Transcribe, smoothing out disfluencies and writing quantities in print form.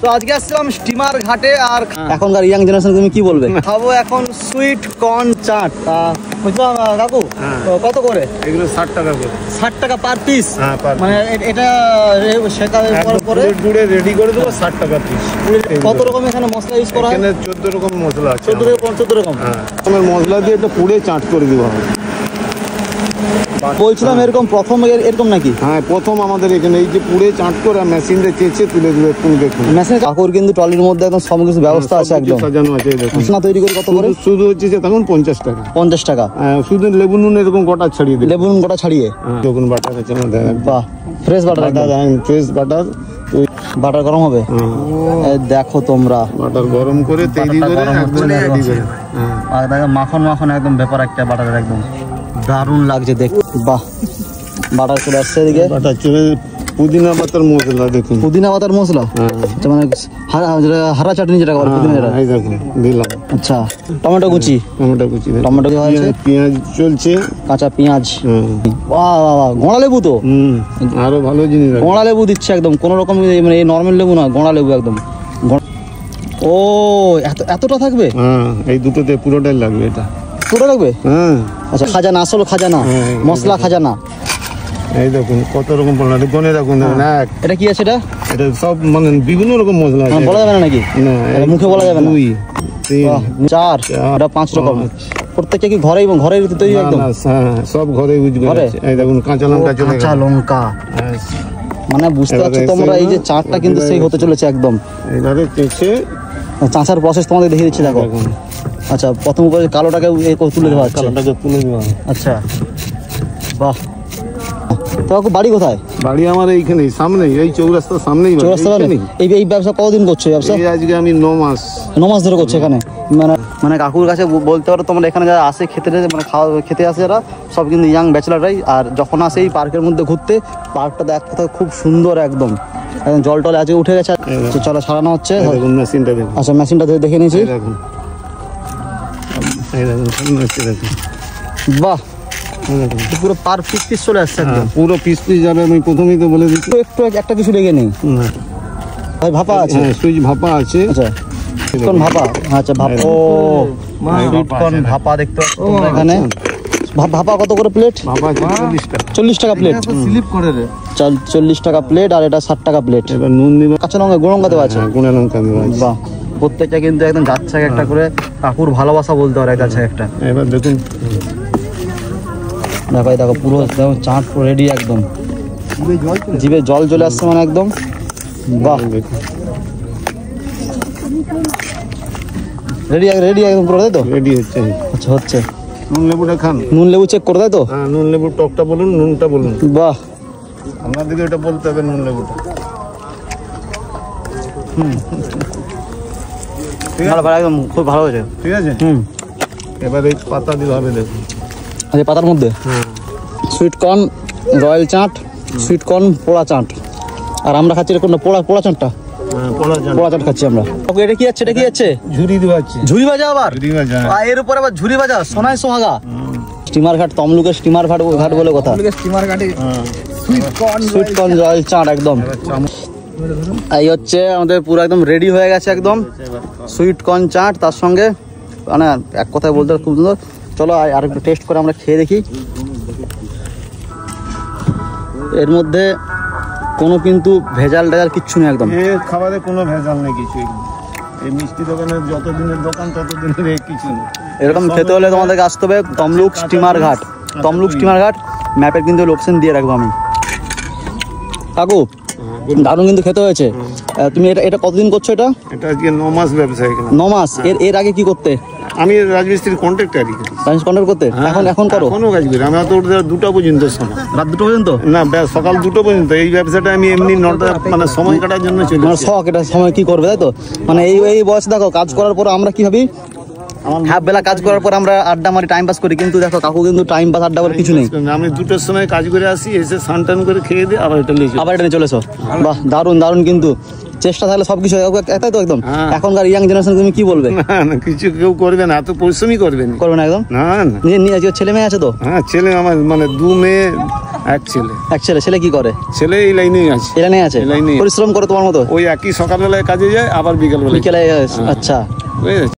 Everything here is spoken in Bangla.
তো আজকে আসছিলাম স্টিমার ঘাটে। আর এখনকার ইয়াং জেনারেশন তুমি কি বলবে? খাবো এখন সুইট কর্ন চাট। বুঝলাম কাকু, কত করে এগুলো? 60 টাকা করে। 60 টাকা পার পিস? মানে এটা শেখার পরে গুড়ে রেডি করে দেবো 60 টাকা পিস। কত রকম এখানে মশলা ইউজ করা হয়? 14 রকম মশলা আছে। 14 রকম মশলা দিয়ে এটা পুড়ে চাট করে দেবো। বলছিলাম এরকম প্রথম এরকম নাকি? হ্যাঁ, প্রথম আমাদের এখানে এই যে পুড়ে চাট করে মেশিন দিয়ে চেঁচে তুলে দেবে। মেশিন কাকুর কিন্তু ট্রলির মধ্যে একদম সব কিছু ব্যবস্থা আছে, একদম সাজানো আছে। না তৈরি করে কত করে? শুধু হচ্ছে যে তখন 50 টাকা। 50 টাকা শুধু লেবু নুন এরকম গোটা ছাড়িয়ে দেবে। লেবু নুন গোটা ছাড়িয়ে যখন বাটার আছে আমাদের। বাহ, fresh butter, fresh butter. Butter গরম হবে, দেখো তোমরা। বাটার গরম করে তৈরি করে আর দেখো মাখন মাখন একদম ব্যাপার একটা বাটারের, একদম দারুণ লাগছে দেখতে। বাহ, বাটার চলে আসছে এদিকে। বাটার চলে পুদিনা পাতার মশলা, দেখুন পুদিনা পাতার মশলা, মানে হারা চাটনি যেটা করে পুদিনা যেটা। এই দেখুন দিলাম। আচ্ছা, টমেটো কুচি, টমেটো পেঁয়াজ চলছে, কাঁচা পেঁয়াজ। বাহ বাহ বাহ, গোড়া লেবু তো আরো ভালো জিনিস। গোড়া লেবু দিচ্ছে একদম, কোন রকম মানে নর্মাল লেবু না, গোড়া লেবু একদম। ও এতটা থাকবে? এই দুটোতে পুরোটাই লাগবে। এটা পুরো লাগবে? আচ্ছা, খাজানা, আসলে খাজানা, মশলা খাজানা। এই দেখুন কত রকম গনে রাখুন। এটা কি আছে? এটা সব মানে বিভিন্ন রকম মশলা আছে। বলা যাবে না নাকি? না, মুখে বলা যাবে না। 2 3 4 এটা 5 রকম। প্রত্যেকটা কি ঘরেই তৈরি? একদম সব ঘরে ইউজ করা আছে। এই দেখুন কাঁচা লঙ্কা, কাঁচা লঙ্কা। মানে বুঝতে পারছো তোমরা, এই যে চাটটা কিন্তু সেই হতে চলেছে একদম। এইভাবে চেঁচে চাঁচার প্রসেস তোমাদের দেখিয়ে দিচ্ছি, দেখো। আচ্ছা, প্রথম করে কালোটাকে তুলে দেওয়া হচ্ছে। কালোটাকে তুলে দেওয়া। আচ্ছা, বাহ। তো বাড়ি কোথায়? বাড়ি আমার এইখানেই, সামনেই, এই চৌরাস্তার সামনেই। এই ব্যবসা কতদিন করছো? ব্যবসা আজকে আমি 9 মাস ধরে করছো এখানে। মানে কাকুর কাছে বলতে পারো তোমরা, এখানে যারা আসে খেতে, মানে খেতে আসে যারা, সব কিন্তু ইয়াং ব্যাচেলাররাই। আর যখন আসে এই পার্কের মধ্যে ঘুরতে, পার্কটা দেখতে খুব সুন্দর একদম। জল টল আজকে উঠে গেছে, চলো সারানো হচ্ছে। আচ্ছা, মেশিনটা দেখে নিয়েছি। বাহ, পুরো পার পিস চলে আসছে, পুরো পিস যাবে। আমি প্রথমেই তো বলে দিচ্ছি, একটু একটা কিছু লেগে নেই। ভাপা আছে, সুইচ ভাপা আছে। আচ্ছা, কোন ভাপা? আচ্ছা, ভাপা। ও কোন ভাপা দেখতে এখানে। ভাপা কত করে প্লেট? ভাপা 40 টাকা প্লেট। স্লিপ করে রে। 40 টাকা প্লেট, আর এটা 60 টাকা প্লেট। এবার নুন দিব, কাঁচা লঙ্কা, গুঁড়ো লঙ্কা দেওয়া আছে। গুঁড়ো লঙ্কা দেওয়া আছে। বাহ, প্রত্যেকটা কিন্তু একদম যাচ্ছে একটা করে কাকুর ভালোবাসা বলতে পারে যাচ্ছে একটা। এবার দেখুন, দেখো পুরো চাট রেডি একদম। জিভে জল চলে আসছে মানে একদম। বাহ, রেডি একদম পুরো, তাই তো? রেডি হচ্ছে। আচ্ছা, হচ্ছে। নুন লেবুটা খান, নুন লেবু চেক করে, তাই তো? হ্যাঁ, নুন লেবুর টকটা বলুন, নুনটা বলুন। বাহ, আপনাদেরকে এটা বলতে হবে, নুন লেবুটা। একদম খুব ভালো হয়েছে। ঠিক আছে। এবার এই পাতা দিতে হবে, দেখুন। আচ্ছা, পাতার মধ্যে sweet corn royal chaat, sweet corn পোড়া চাট। আর আমরা খাচ্ছি কোনটা? পোড়া চাটটা। পোড়া চাট খাচ্ছি আমরা। এটা কি আছে? এটা কি আছে? ঝুরি দিবাচ্ছি। ঝুরি ভাজা আবার? এর উপর আবার ঝুরি ভাজা, সোনায় সোহাগা। স্টিমার ঘাট, তমলুকের স্টিমার ঘাট বলে কথা। স্টিমার ঘাটে সুইট কর্ন রয়্যাল চাট একদম। এই হচ্ছে আমাদের পুরো একদম রেডি হয়ে গেছে একদম সুইট কর্ন চাট। তার সঙ্গে মানে এক কথায় বলতে খুব সুন্দর। চলো আর একটু টেস্ট করে আমরা খেয়ে দেখি। এর মধ্যে কোনো কিন্তু ভেজাল কিচ্ছু নেই একদম। খাবারে কোনো ভেজাল নেই কিছু। এই মিষ্টি দোকানের যতদিনের দোকান ততদিনের কিছু নেই। এরকম খেতে হলে তোমাদেরকে আসতে হবে তমলুক স্টিমার ঘাট। তমলুক স্টিমার ঘাট ম্যাপের কিন্তু লোকেশন দিয়ে রাখবো আমি। কাকু, দারুণ কিন্তু খেতে হয়েছে। তুমি এটা কতদিন করছো? এটা 9 মাস ব্যবসা। 9 মাস। এর আগে কি করতে? আমি রাজমিস্ত্রির কন্ট্রাক্টর করতে। এখন করো? এখনো কাজ করি। আমি তো 2টা পর্যন্ত, রাত 2টা পর্যন্ত না, সকাল 2টা পর্যন্ত। এই ব্যবসাটা আমি এমনি 9টা মানে সময় কাটার জন্য চলি। শখ, এটা সময় কি করবে, তাই তো? মানে এই বয়সে দেখো কাজ করার পর আমরা কি ভাবি, হাফ বেলা কাজ করার পর আমরা আড্ডা মারি, টাইম পাস করি। কিন্তু দেখো কাকু কিন্তু টাইম পাস, আড্ডা করে কিছু নেই। আমি 2টার সময় কাজ করে আসি, এসে স্নান করে খেয়ে দিই, আবার এটা নিয়ে চলেছো। বাহ, দারুণ কিন্তু চেষ্টা থাকলে সবকিছু এটাই তো একদম। এখনকার ইয়াং জেনারেশন তুমি কি বলবে? না, কিছু কেউ করবে না, এত পরিশ্রমই করবে না একদম। না, নিজের ছেলে মেয়ে আছে তো? হ্যাঁ, ছেলে আমার মানে 2 মেয়ে এক ছেলে। এক ছেলে। ছেলে কি করে? ছেলে এই লাইনেই আছে। এই লাইনে আছে? পরিশ্রম করে তোমার মতো? ওই একই সকালবেলায় কাজে যায়, আবার বিকেলবেলায়। আচ্ছা। বুঝেছ?